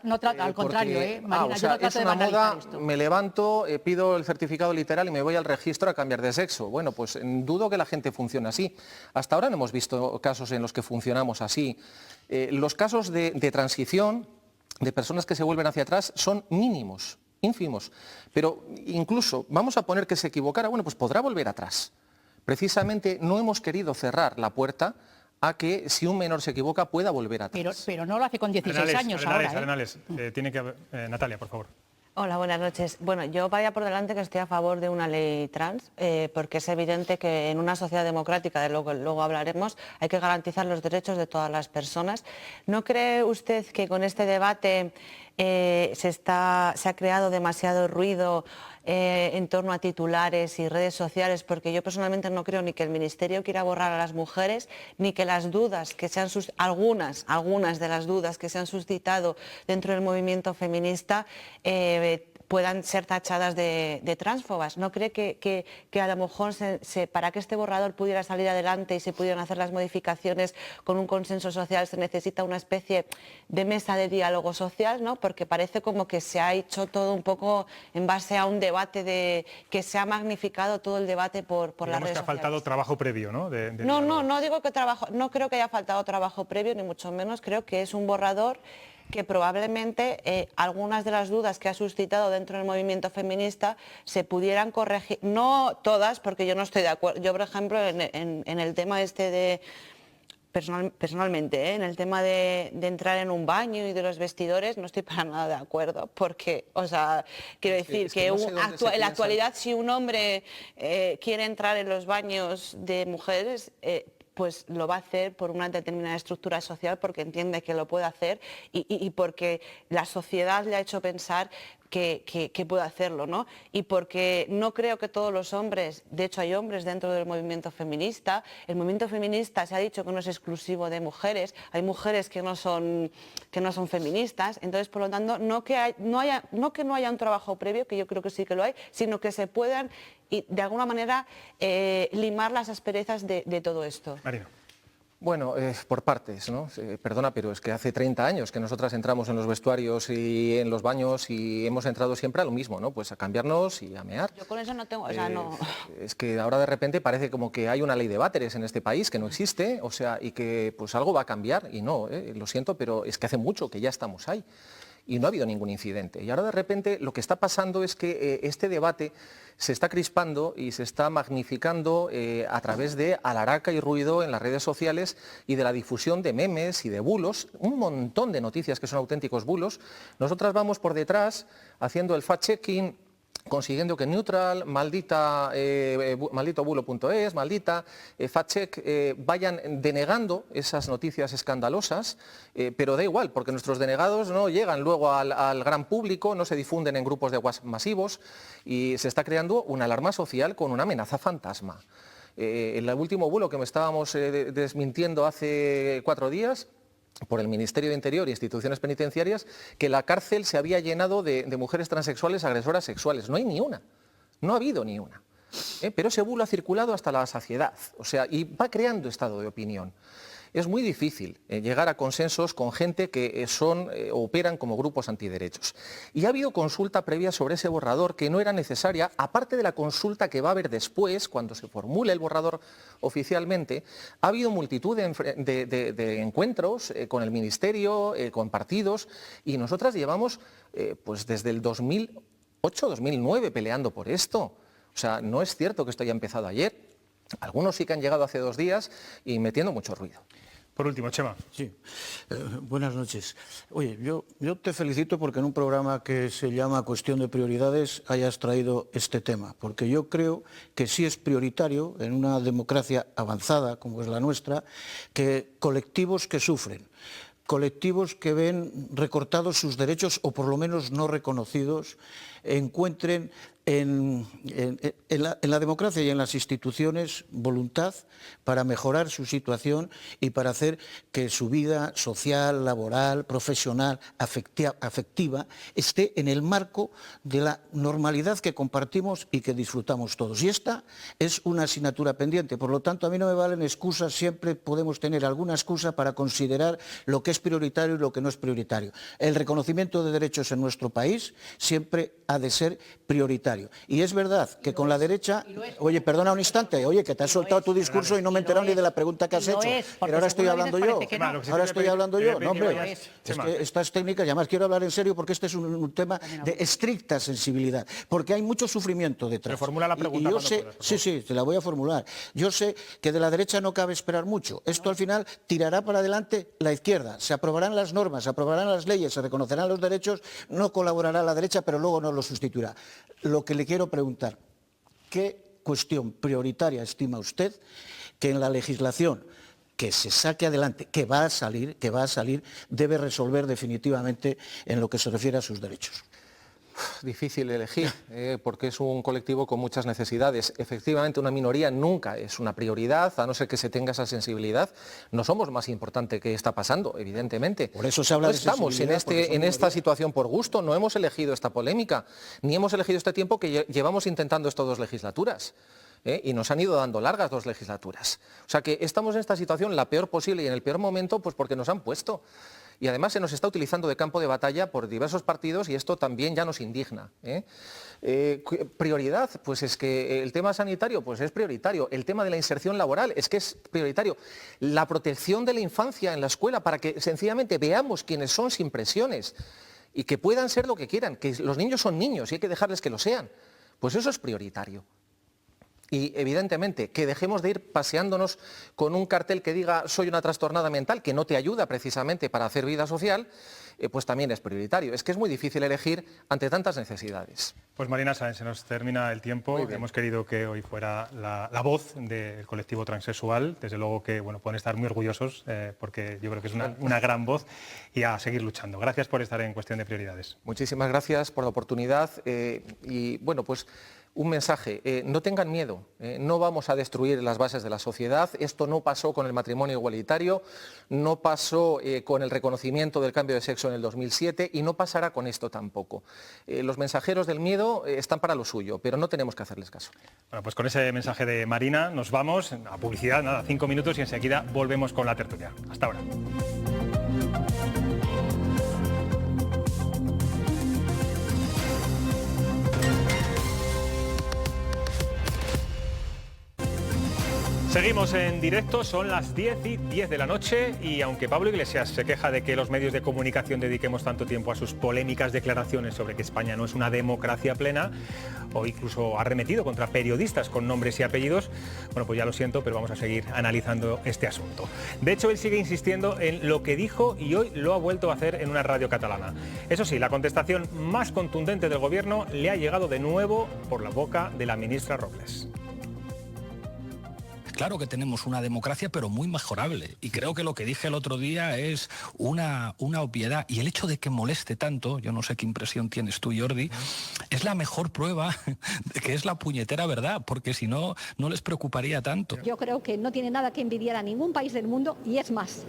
no trato, al contrario, Marina, yo no trato de moda, banalizar esto. Me levanto, pido el certificado literal y me voy al registro a cambiar de sexo. Bueno, pues dudo que la gente funcione así. Hasta ahora no hemos visto casos en los que funcionamos así. Los casos de transición, de personas que se vuelven hacia atrás, son mínimos, ínfimos. Pero incluso, vamos a poner que se equivocara, bueno, pues podrá volver atrás. Precisamente no hemos querido cerrar la puerta a que si un menor se equivoca pueda volver atrás. Pero no lo hace con 16 años ahora. Arenales, tiene que Natalia, por favor. Hola, buenas noches. Bueno, yo vaya por delante que estoy a favor de una ley trans, porque es evidente que en una sociedad democrática, de lo que luego hablaremos, hay que garantizar los derechos de todas las personas. ¿No cree usted que con este debate se ha creado demasiado ruido en torno a titulares y redes sociales? Porque yo personalmente no creo ni que el Ministerio quiera borrar a las mujeres, ni que las dudas que se han algunas de las dudas que se han suscitado dentro del movimiento feminista puedan ser tachadas de transfobas. ¿No cree que a lo mejor para que este borrador pudiera salir adelante y se pudieran hacer las modificaciones con un consenso social se necesita una especie de mesa de diálogo social, ¿no? Porque parece como que se ha hecho todo un poco en base a un debate que se ha magnificado todo el debate por las redes sociales. Que ha faltado trabajo previo, ¿no? No digo que no creo que haya faltado trabajo previo, ni mucho menos. Creo que es un borrador que probablemente algunas de las dudas que ha suscitado dentro del movimiento feminista se pudieran corregir, no todas, porque yo no estoy de acuerdo. Yo, por ejemplo, en el tema personalmente, en el tema de entrar en un baño y de los vestidores, no estoy para nada de acuerdo, porque, o sea, quiero decir que en la actualidad si un hombre quiere entrar en los baños de mujeres, pues lo va a hacer por una determinada estructura social, porque entiende que lo puede hacer y porque la sociedad le ha hecho pensar que puede hacerlo, ¿no? Y porque no creo que todos los hombres, de hecho hay hombres dentro del movimiento feminista, el movimiento feminista se ha dicho que no es exclusivo de mujeres, hay mujeres que no son feministas, entonces por lo tanto no que no haya un trabajo previo, que yo creo que sí que lo hay, sino que se puedan y de alguna manera limar las asperezas de todo esto. Marino. Bueno, por partes, ¿no? Perdona, pero es que hace 30 años que nosotras entramos en los vestuarios y en los baños y hemos entrado siempre a lo mismo, ¿no? Pues a cambiarnos y a mear. Yo con eso no tengo, o sea, no... Es que ahora de repente parece como que hay una ley de váteres en este país que no existe, o sea, y que pues algo va a cambiar, y no, lo siento, pero es que hace mucho que ya estamos ahí. Y no ha habido ningún incidente. Y ahora de repente lo que está pasando es que este debate se está crispando y se está magnificando a través de alaraca y ruido en las redes sociales y de la difusión de memes y de bulos, un montón de noticias que son auténticos bulos. Nosotras vamos por detrás haciendo el fact-checking, consiguiendo que Neutral, malditobulo.es, maldita, FactCheck, vayan denegando esas noticias escandalosas, pero da igual, porque nuestros denegados no llegan luego al gran público, no se difunden en grupos de WhatsApp masivos y se está creando una alarma social con una amenaza fantasma. El último bulo que me estábamos desmintiendo hace 4 días, por el Ministerio de Interior e instituciones penitenciarias, que la cárcel se había llenado de mujeres transexuales agresoras sexuales. No hay ni una, no ha habido ni una. Pero ese bulo ha circulado hasta la saciedad, o sea, y va creando estado de opinión. Es muy difícil llegar a consensos con gente que operan como grupos antiderechos. Y ha habido consulta previa sobre ese borrador que no era necesaria, aparte de la consulta que va a haber después, cuando se formule el borrador oficialmente. Ha habido multitud de encuentros con el Ministerio, con partidos, y nosotras llevamos pues desde el 2008-2009 peleando por esto. O sea, no es cierto que esto haya empezado ayer. Algunos sí que han llegado hace 2 días y metiendo mucho ruido. Por último, Chema. Sí, buenas noches. Oye, yo te felicito porque en un programa que se llama Cuestión de Prioridades hayas traído este tema, porque yo creo que sí es prioritario en una democracia avanzada como es la nuestra, que colectivos que sufren, colectivos que ven recortados sus derechos o por lo menos no reconocidos, encuentren en la democracia y en las instituciones voluntad para mejorar su situación y para hacer que su vida social, laboral, profesional, afectiva, esté en el marco de la normalidad que compartimos y que disfrutamos todos. Y esta es una asignatura pendiente, por lo tanto a mí no me valen excusas, siempre podemos tener alguna excusa para considerar lo que es prioritario y lo que no es prioritario. El reconocimiento de derechos en nuestro país siempre ha de ser prioritario. Y es verdad que con la derecha... Oye, perdona un instante, oye, que te has soltado tu discurso y no me he enterado ni de la pregunta que has hecho. Pero ahora estoy hablando yo. Ahora estoy hablando yo. No, hombre, es que estas técnicas, y además quiero hablar en serio porque este es un tema de estricta sensibilidad, porque hay mucho sufrimiento detrás. Pero formula la pregunta. Y yo sé, sí, te la voy a formular. Yo sé que de la derecha no cabe esperar mucho. Esto al final tirará para adelante la izquierda. Se aprobarán las normas, se aprobarán las leyes, se reconocerán los derechos, no colaborará la derecha, pero luego no lo sustituirá. Lo que le quiero preguntar, ¿qué cuestión prioritaria estima usted que en la legislación que se saque adelante, que va a salir, debe resolver definitivamente en lo que se refiere a sus derechos? Difícil elegir, porque es un colectivo con muchas necesidades. Efectivamente, una minoría nunca es una prioridad, a no ser que se tenga esa sensibilidad. No somos más importante que está pasando, evidentemente. Por eso se habla de estamos en esta situación por gusto, no hemos elegido esta polémica, ni hemos elegido este tiempo que llevamos intentando esto 2 legislaturas. Y nos han ido dando largas 2 legislaturas. O sea que estamos en esta situación la peor posible y en el peor momento, pues porque nos han puesto. Y además se nos está utilizando de campo de batalla por diversos partidos y esto también ya nos indigna. Prioridad, pues es que el tema sanitario pues es prioritario, el tema de la inserción laboral es que es prioritario, la protección de la infancia en la escuela para que sencillamente veamos quiénes son sin presiones y que puedan ser lo que quieran, que los niños son niños y hay que dejarles que lo sean, pues eso es prioritario. Y evidentemente que dejemos de ir paseándonos con un cartel que diga soy una trastornada mental, que no te ayuda precisamente para hacer vida social, pues también es prioritario. Es que es muy difícil elegir ante tantas necesidades. Pues Marina Sáenz, se nos termina el tiempo. Hemos querido que hoy fuera la voz del colectivo transexual. Desde luego que pueden estar muy orgullosos porque yo creo que es una gran voz y a seguir luchando. Gracias por estar en Cuestión de Prioridades. Muchísimas gracias por la oportunidad y pues un mensaje, no tengan miedo, no vamos a destruir las bases de la sociedad, esto no pasó con el matrimonio igualitario, no pasó con el reconocimiento del cambio de sexo en el 2007 y no pasará con esto tampoco. Los mensajeros del miedo están para lo suyo, pero no tenemos que hacerles caso. Bueno, pues con ese mensaje de Marina nos vamos a publicidad, nada, 5 minutos y enseguida volvemos con la tertulia. Hasta ahora. Seguimos en directo, son las 10:10 de la noche y aunque Pablo Iglesias se queja de que los medios de comunicación dediquemos tanto tiempo a sus polémicas declaraciones sobre que España no es una democracia plena o incluso ha arremetido contra periodistas con nombres y apellidos, pues ya lo siento, pero vamos a seguir analizando este asunto. De hecho, él sigue insistiendo en lo que dijo y hoy lo ha vuelto a hacer en una radio catalana. Eso sí, la contestación más contundente del gobierno le ha llegado de nuevo por la boca de la ministra Robles. Claro que tenemos una democracia, pero muy mejorable. Y creo que lo que dije el otro día es una obviedad. Y el hecho de que moleste tanto, yo no sé qué impresión tienes tú, Jordi, es la mejor prueba de que es la puñetera verdad, porque si no, no les preocuparía tanto. Yo creo que no tiene nada que envidiar a ningún país del mundo y es más,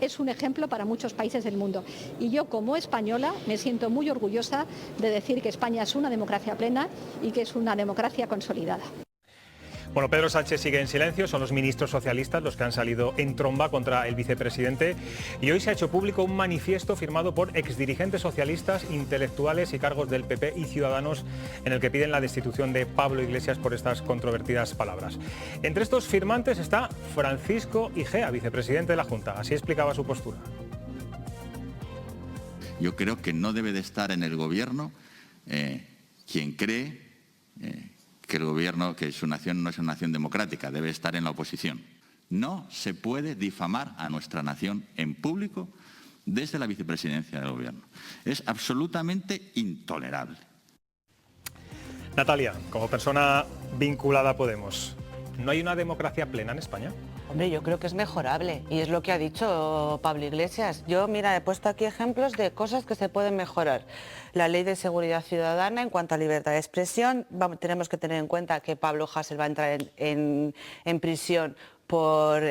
es un ejemplo para muchos países del mundo. Y yo como española me siento muy orgullosa de decir que España es una democracia plena y que es una democracia consolidada. Bueno, Pedro Sánchez sigue en silencio, son los ministros socialistas los que han salido en tromba contra el vicepresidente y hoy se ha hecho público un manifiesto firmado por exdirigentes socialistas, intelectuales y cargos del PP y Ciudadanos en el que piden la destitución de Pablo Iglesias por estas controvertidas palabras. Entre estos firmantes está Francisco Igea, vicepresidente de la Junta, así explicaba su postura. Yo creo que no debe de estar en el gobierno quien cree que el gobierno, que su nación no es una nación democrática, debe estar en la oposición. No se puede difamar a nuestra nación en público desde la vicepresidencia del gobierno. Es absolutamente intolerable. Natalia, como persona vinculada a Podemos, ¿no hay una democracia plena en España? Hombre, yo creo que es mejorable y es lo que ha dicho Pablo Iglesias. Yo, mira, he puesto aquí ejemplos de cosas que se pueden mejorar. La ley de seguridad ciudadana en cuanto a libertad de expresión, tenemos que tener en cuenta que Pablo Hasél va a entrar en prisión por,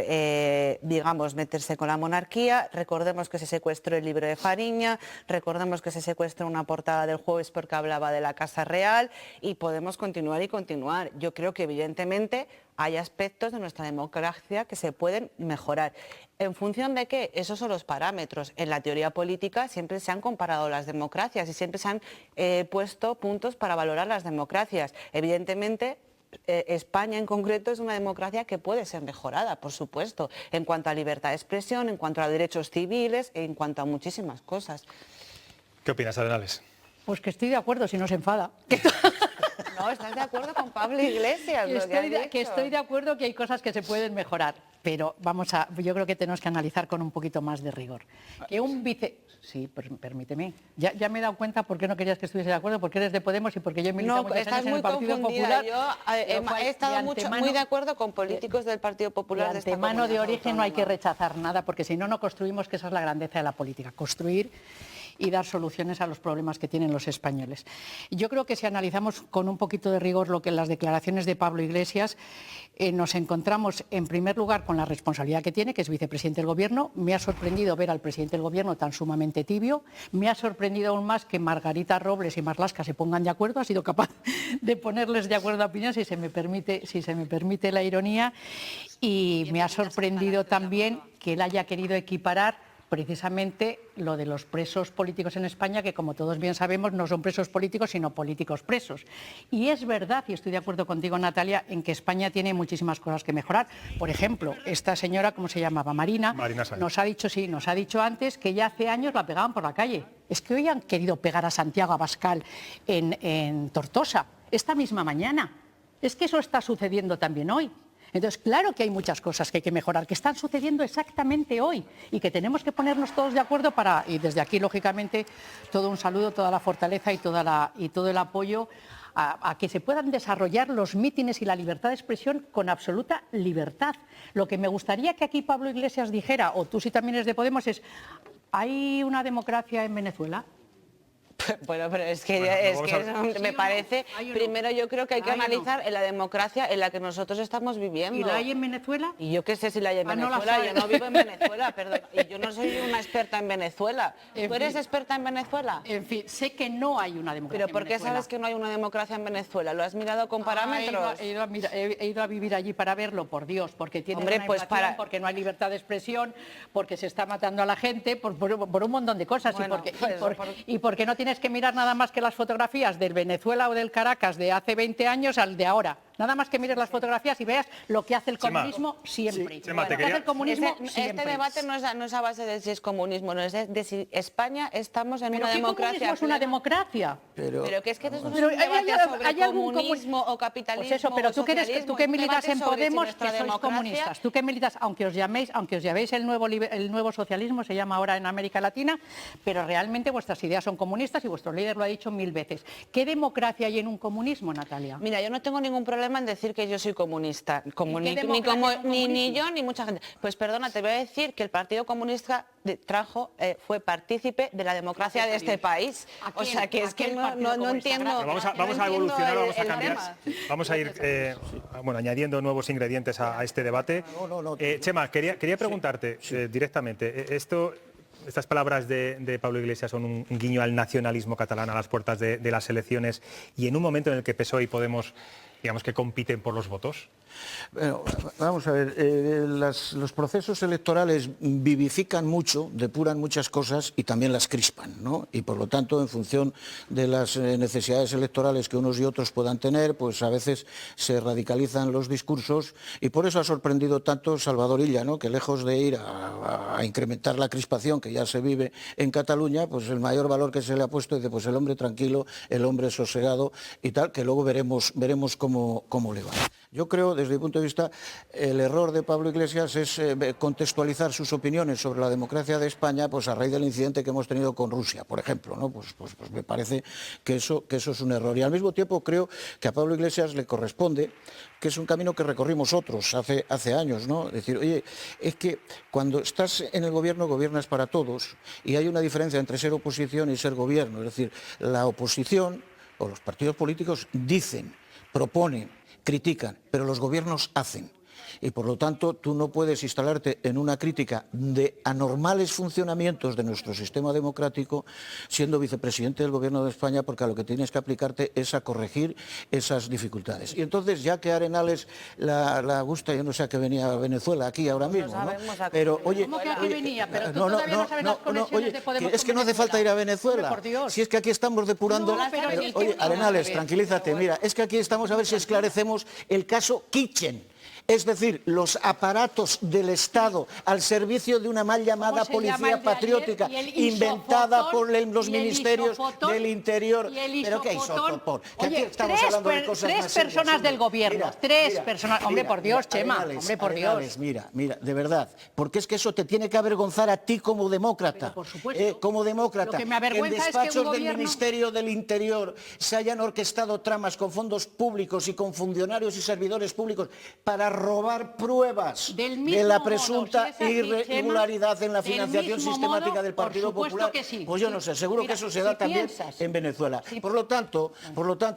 digamos, meterse con la monarquía. Recordemos que se secuestró el libro de Fariña, recordemos que se secuestró una portada del Jueves porque hablaba de la Casa Real y podemos continuar y continuar. Yo creo que evidentemente hay aspectos de nuestra democracia que se pueden mejorar. ¿En función de qué? Esos son los parámetros. En la teoría política siempre se han comparado las democracias y siempre se han puesto puntos para valorar las democracias. Evidentemente, España en concreto es una democracia que puede ser mejorada, por supuesto, en cuanto a libertad de expresión, en cuanto a derechos civiles, en cuanto a muchísimas cosas. ¿Qué opinas, Arenales? Pues que estoy de acuerdo si no se enfada. No, ¿estás de acuerdo con Pablo Iglesias? Estoy de acuerdo que hay cosas que se pueden mejorar, pero yo creo que tenemos que analizar con un poquito más de rigor. Que un Sí, permíteme. Ya me he dado cuenta por qué no querías que estuviese de acuerdo, porque eres de Podemos y porque yo he militado muchos años en el Partido Popular. Yo he estado muy de acuerdo con políticos del Partido Popular de esta comunidad. De origen no hay que rechazar nada, porque si no, no construimos, que esa es la grandeza de la política, construir. y dar soluciones a los problemas que tienen los españoles. Yo creo que si analizamos con un poquito de rigor lo que las declaraciones de Pablo Iglesias, nos encontramos en primer lugar con la responsabilidad que tiene, que es vicepresidente del Gobierno. Me ha sorprendido ver al presidente del Gobierno tan sumamente tibio. Me ha sorprendido aún más que Margarita Robles y Marlaska se pongan de acuerdo. Ha sido capaz de ponerles de acuerdo a opinión, si se me permite la ironía. Y me ha sorprendido también que él haya querido equiparar precisamente lo de los presos políticos en España, que como todos bien sabemos no son presos políticos sino políticos presos. Y es verdad, y estoy de acuerdo contigo, Natalia, en que España tiene muchísimas cosas que mejorar. Por ejemplo, esta señora, ¿cómo se llamaba? Marina Sáenz. Nos ha dicho antes que ya hace años la pegaban por la calle. Es que hoy han querido pegar a Santiago Abascal en Tortosa, esta misma mañana. Es que eso está sucediendo también hoy. Entonces, claro que hay muchas cosas que hay que mejorar, que están sucediendo exactamente hoy y que tenemos que ponernos todos de acuerdo y desde aquí, lógicamente, todo un saludo, toda la fortaleza y todo el apoyo a que se puedan desarrollar los mítines y la libertad de expresión con absoluta libertad. Lo que me gustaría que aquí Pablo Iglesias dijera, o tú si también eres de Podemos, es: ¿hay una democracia en Venezuela? Bueno, pero es que me parece, primero yo creo que hay que analizar en la democracia en la que nosotros estamos viviendo. ¿Y la hay en Venezuela? Y yo qué sé si la hay en Venezuela, yo no vivo en Venezuela, perdón, y yo no soy una experta en Venezuela. ¿Tú eres experta en Venezuela? En fin, sé que no hay una democracia. ¿Pero por qué sabes que no hay una democracia en Venezuela? ¿Lo has mirado con parámetros? He ido a vivir allí para verlo, por Dios, porque tiene una inflación, porque no hay libertad de expresión, porque se está matando a la gente, por un montón de cosas, bueno, y porque no tienes que mirar nada más que las fotografías del Venezuela o del Caracas de hace 20 años al de ahora. Nada más que mires las fotografías y veas lo que hace el comunismo siempre. Este debate no es a base de si es comunismo, no es de si España estamos en una democracia. ¿Pero qué comunismo es una democracia? Pero que es que esto es un debate sobre comunismo o capitalismo. Pues eso, pero tú que militas en Podemos, que sois comunistas. Tú que militas, aunque os llaméis el nuevo socialismo, se llama ahora en América Latina, pero realmente vuestras ideas son comunistas y vuestro líder lo ha dicho 1000 veces. ¿Qué democracia hay en un comunismo, Natalia? Mira, yo no tengo ningún problema en decir que yo soy comunista, ni yo ni mucha gente. Pues perdona, te voy a decir que el Partido Comunista fue partícipe de la democracia de este país. O sea, que es que no entiendo. Vamos a evolucionar, vamos a cambiar. Vamos a ir añadiendo nuevos ingredientes a este debate. Chema, quería preguntarte directamente, estas palabras de Pablo Iglesias son un guiño al nacionalismo catalán a las puertas de las elecciones y en un momento en el que PSOE y Podemos, digamos, que compiten por los votos. Bueno, vamos a ver, los procesos electorales vivifican mucho, depuran muchas cosas y también las crispan, ¿no? Y por lo tanto, en función de las necesidades electorales que unos y otros puedan tener, pues a veces se radicalizan los discursos y por eso ha sorprendido tanto Salvador Illa, ¿no? Que lejos de ir a incrementar la crispación que ya se vive en Cataluña, pues el mayor valor que se le ha puesto es pues el hombre tranquilo, el hombre sosegado y tal, que luego veremos cómo le va. Yo creo, desde mi punto de vista, el error de Pablo Iglesias es contextualizar sus opiniones sobre la democracia de España pues a raíz del incidente que hemos tenido con Rusia, por ejemplo, ¿no? Pues me parece que eso es un error. Y al mismo tiempo creo que a Pablo Iglesias le corresponde, que es un camino que recorrimos otros hace años, ¿no? Es decir, oye, es que cuando estás en el gobierno, gobiernas para todos y hay una diferencia entre ser oposición y ser gobierno. Es decir, la oposición o los partidos políticos dicen, proponen, critican, pero los gobiernos hacen. Y por lo tanto tú no puedes instalarte en una crítica de anormales funcionamientos de nuestro sistema democrático siendo vicepresidente del Gobierno de España, porque a lo que tienes que aplicarte es a corregir esas dificultades. Y entonces, ya que Arenales la gusta, yo no sé a qué venía a Venezuela aquí ahora mismo, ¿no? Pero oye, ¿cómo que aquí venía? Pero tú todavía no sabes las conexiones de Podemos. Es que no hace falta ir a Venezuela. Si es que aquí estamos depurando. Oye, Arenales, tranquilízate, mira, es que aquí estamos a ver si esclarecemos el caso Kitchen. Es decir, los aparatos del Estado al servicio de una mal llamada policía patriótica inventada por los ministerios del Interior. ¿Pero qué isotopor? Oye, tres personas del gobierno, tres personas. Hombre, por Dios, Chema, hombre, por Dios. Mira, de verdad, porque es que eso te tiene que avergonzar a ti como demócrata. Por supuesto. Como demócrata. Lo que me avergüenza en despachos del Ministerio del Interior se hayan orquestado tramas con fondos públicos y con funcionarios y servidores públicos para robar pruebas Del de mismo la modo, presunta si es así, irregularidad en la del financiación mismo sistemática modo, del por Partido supuesto Popular. que sí. Pues yo no sé, seguro Mira, que eso se da si también piensas- en Venezuela. Por lo tanto,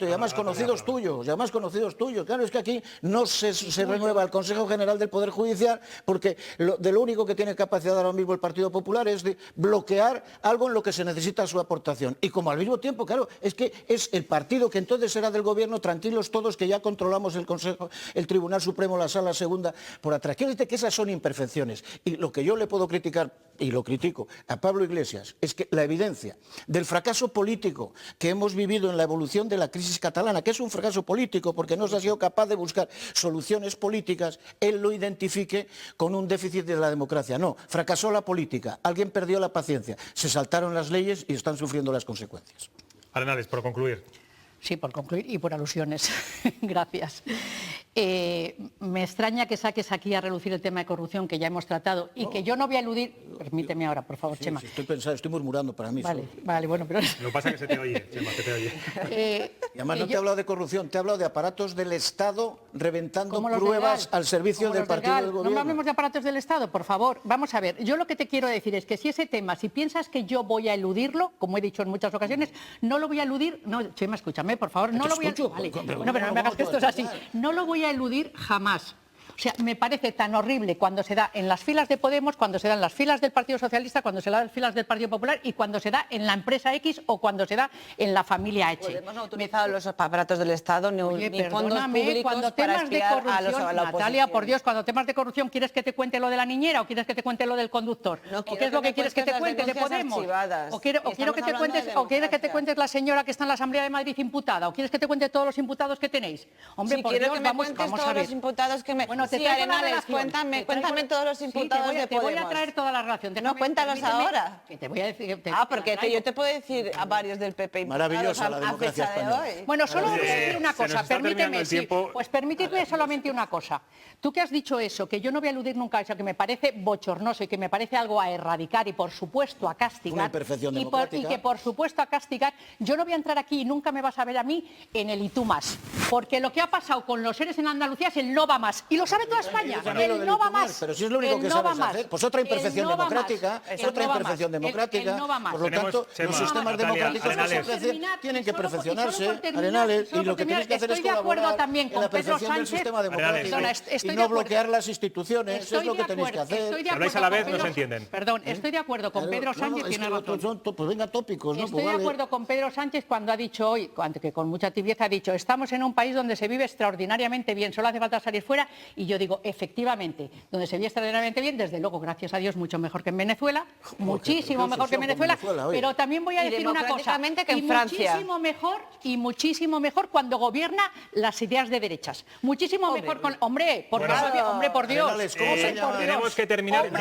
y además conocidos tuyos, claro, es que aquí no se renueva el Consejo General del Poder Judicial porque de lo único que tiene capacidad ahora mismo el Partido Popular es de bloquear algo en lo que se necesita su aportación. Y como al mismo tiempo, claro, es que es el partido que entonces era del gobierno, tranquilos todos que ya controlamos el Consejo, el Tribunal Supremo, la Sala Segunda por atrás. Quiero decir que esas son imperfecciones. Y lo que yo le puedo criticar, y lo critico, a Pablo Iglesias, es que la evidencia del fracaso político que hemos vivido en la evolución de la crisis catalana, que es un fracaso político porque no se ha sido capaz de buscar soluciones políticas, él lo identifique con un déficit de la democracia. No, fracasó la política, alguien perdió la paciencia, se saltaron las leyes y están sufriendo las consecuencias. Arenales, por concluir. Sí, por concluir y por alusiones. Gracias. Me extraña que saques aquí a relucir el tema de corrupción que ya hemos tratado y que yo no voy a eludir... Permíteme ahora, por favor, Chema. Sí, estoy murmurando para mí. Vale, bueno, pero... Lo que pasa es que se te oye, Chema, se te oye. Y además no te he hablado de corrupción, te he hablado de aparatos del Estado reventando pruebas al servicio del partido del gobierno. No hablemos de aparatos del Estado, por favor. Vamos a ver, yo lo que te quiero decir es que si ese tema, si piensas que yo voy a eludirlo, como he dicho en muchas ocasiones, no lo voy a eludir... No, Chema, escúchame, por favor, no lo voy a... Vale. Bueno, pero no me hagas que esto es así. No lo voy a eludir jamás. O sea, me parece tan horrible cuando se da en las filas de Podemos, cuando se da en las filas del Partido Socialista, cuando se da en las filas del Partido Popular y cuando se da en la empresa X o cuando se da en la familia H. Podemos no ha utilizado los aparatos del Estado ni fondos públicos cuando para temas de espiar corrupción, a la Natalia, oposición. por Dios, cuando temas de corrupción, ¿quieres que te cuente lo de la niñera o quieres que te cuente lo del conductor? No, ¿O qué es lo que quieres que te cuente de Podemos? ¿O quieres que te cuentes la señora que está en la Asamblea de Madrid imputada? ¿O quieres que te cuente todos los imputados que tenéis? Hombre, Si por quiero Dios, que me vamos cuentes a todos ver. los imputados que me... Bueno, te Sí, traigo la Arenales, relación. cuéntame todos los imputados de Podemos. Te voy a traer toda la relación. No, cuéntalos ahora. Que te voy a decir... Porque yo te puedo decir a varios del PP imputados Maravillosa la a democracia fecha de española. hoy. Bueno, solo voy a decir una se nos cosa, está terminando permíteme, el sí, tiempo. pues permíteme solamente una cosa. Tú que has dicho eso, que yo no voy a eludir nunca eso, que me parece bochornoso y que me parece algo a erradicar y por supuesto a castigar. Una imperfección democrática. Y que por supuesto a castigar, yo no voy a entrar aquí y nunca me vas a ver a mí en el y tú más. Porque lo que ha pasado con los seres en Andalucía es el no va más. Y lo sabe toda España. El no va más. Pero si es lo único que sabes hacer, pues otra imperfección democrática, por lo tanto, los sistemas democráticos tienen que perfeccionarse, Arenales, y lo que tienes que hacer es colaborar en la perfección del sistema democrático y no bloquear las instituciones, es lo que tenéis que hacer. Si habláis a la vez, no se entienden. Perdón, estoy de acuerdo con Pedro Sánchez, tiene razón. Pues venga, tópicos, ¿no? Estoy de acuerdo con Pedro Sánchez cuando ha dicho hoy, que con mucha tibieza ha dicho, estamos en un país donde se vive extraordinariamente bien, solo hace falta salir fuera, y yo digo, efectivamente, donde se vive extraordinariamente bien, desde luego, gracias a Dios, mucho mejor que en Venezuela, muchísimo mejor que en Venezuela, pero también voy a decir una cosa, que en Francia. Muchísimo mejor cuando gobierna las ideas de derechas, muchísimo mejor con, hombre, por Dios, Arenales, ¿cómo se llama? Tenemos que terminar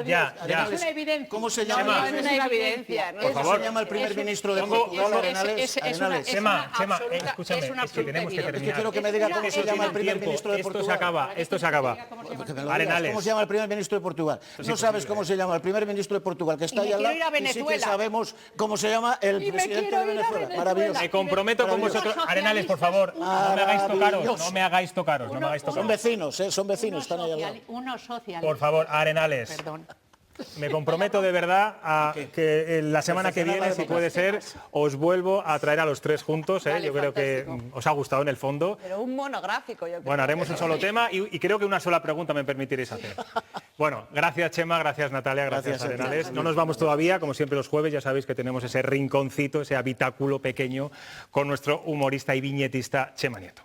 ya. Es una evidencia. ¿Cómo se llama? No es una evidencia. Por favor. Se llama el primer ministro de Portugal, Arenales. Chema, escúchame, es que tenemos que terminar. Es que quiero que me diga cómo se llama el primer ministro de Portugal. Esto se acaba. Arenales. ¿Cómo se llama el primer ministro de Portugal? No sabes cómo se llama el primer ministro de Portugal, que está ahí al lado, y sí que sabemos cómo se llama el presidente de Venezuela. Maravilloso. Me comprometo con vosotros. Arenales, por favor, no me hagáis tocaros. Son vecinos, están ahí al lado. Unos socialistas. Por favor, Arenales. Perdón. Me comprometo de verdad a que la semana que viene, si puede ser, os vuelvo a traer a los tres juntos. Yo creo que os ha gustado en el fondo. Pero un monográfico, yo creo. Bueno, haremos un solo tema y creo que una sola pregunta me permitiréis hacer. Bueno, gracias Chema, gracias Natalia, gracias Arenales. No nos vamos todavía, como siempre los jueves, ya sabéis que tenemos ese rinconcito, ese habitáculo pequeño con nuestro humorista y viñetista Chema Nieto.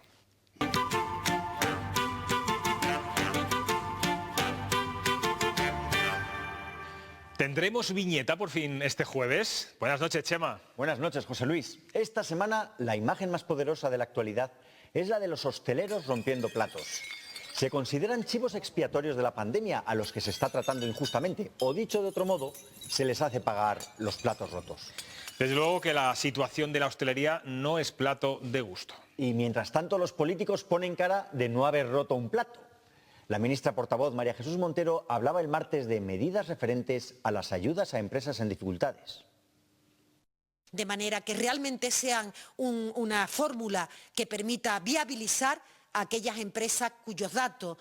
¿Tendremos viñeta por fin este jueves? Buenas noches, Chema. Buenas noches, José Luis. Esta semana la imagen más poderosa de la actualidad es la de los hosteleros rompiendo platos. Se consideran chivos expiatorios de la pandemia a los que se está tratando injustamente, o dicho de otro modo, se les hace pagar los platos rotos. Desde luego que la situación de la hostelería no es plato de gusto. Y mientras tanto los políticos ponen cara de no haber roto un plato. La ministra portavoz María Jesús Montero hablaba el martes de medidas referentes a las ayudas a empresas en dificultades. De manera que realmente sean una fórmula que permita viabilizar a aquellas empresas cuyos datos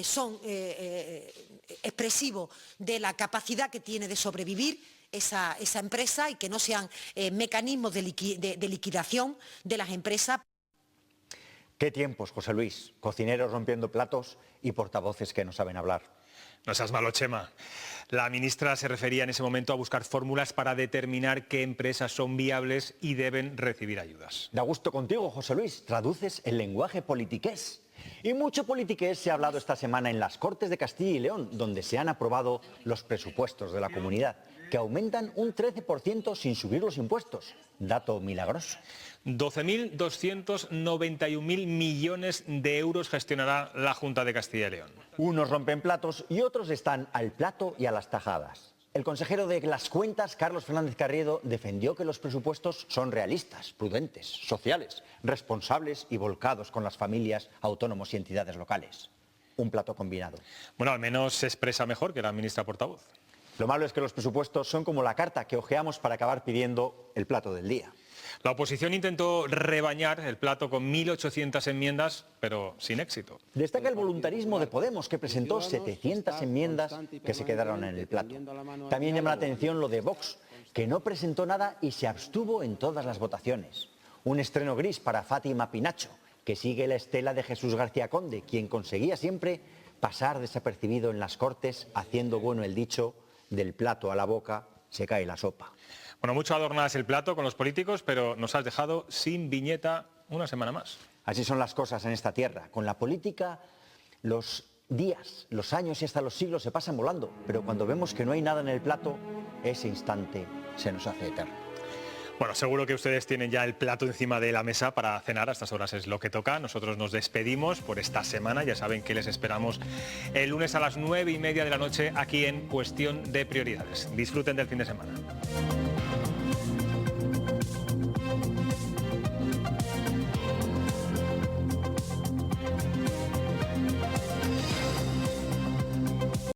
son expresivos de la capacidad que tiene de sobrevivir esa empresa y que no sean mecanismos de liquidación de las empresas. ¿Qué tiempos, José Luis? Cocineros rompiendo platos y portavoces que no saben hablar. No seas malo, Chema. La ministra se refería en ese momento a buscar fórmulas para determinar qué empresas son viables y deben recibir ayudas. Da gusto contigo, José Luis. Traduces el lenguaje politiqués. Y mucho politiqués se ha hablado esta semana en las Cortes de Castilla y León, donde se han aprobado los presupuestos de la comunidad, que aumentan un 13% sin subir los impuestos. Dato milagroso. 12.291.000 millones de euros gestionará la Junta de Castilla y León. Unos rompen platos y otros están al plato y a las tajadas. El consejero de las Cuentas, Carlos Fernández Carriedo, defendió que los presupuestos son realistas, prudentes, sociales, responsables y volcados con las familias, autónomos y entidades locales. Un plato combinado. Bueno, al menos se expresa mejor que la ministra portavoz. Lo malo es que los presupuestos son como la carta que hojeamos para acabar pidiendo el plato del día. La oposición intentó rebañar el plato con 1.800 enmiendas, pero sin éxito. Destaca el voluntarismo de Podemos, que presentó 700 enmiendas que se quedaron en el plato. También llama la atención lo de Vox, que no presentó nada y se abstuvo en todas las votaciones. Un estreno gris para Fátima Pinacho, que sigue la estela de Jesús García Conde, quien conseguía siempre pasar desapercibido en las Cortes, haciendo bueno el dicho: del plato a la boca se cae la sopa. Bueno, mucho adornas el plato con los políticos, pero nos has dejado sin viñeta una semana más. Así son las cosas en esta tierra. Con la política, los días, los años y hasta los siglos se pasan volando, pero cuando vemos que no hay nada en el plato, ese instante se nos hace eterno. Bueno, seguro que ustedes tienen ya el plato encima de la mesa para cenar. A estas horas es lo que toca. Nosotros nos despedimos por esta semana. Ya saben que les esperamos el lunes a las 9:30 de la noche aquí en Cuestión de Prioridades. Disfruten del fin de semana.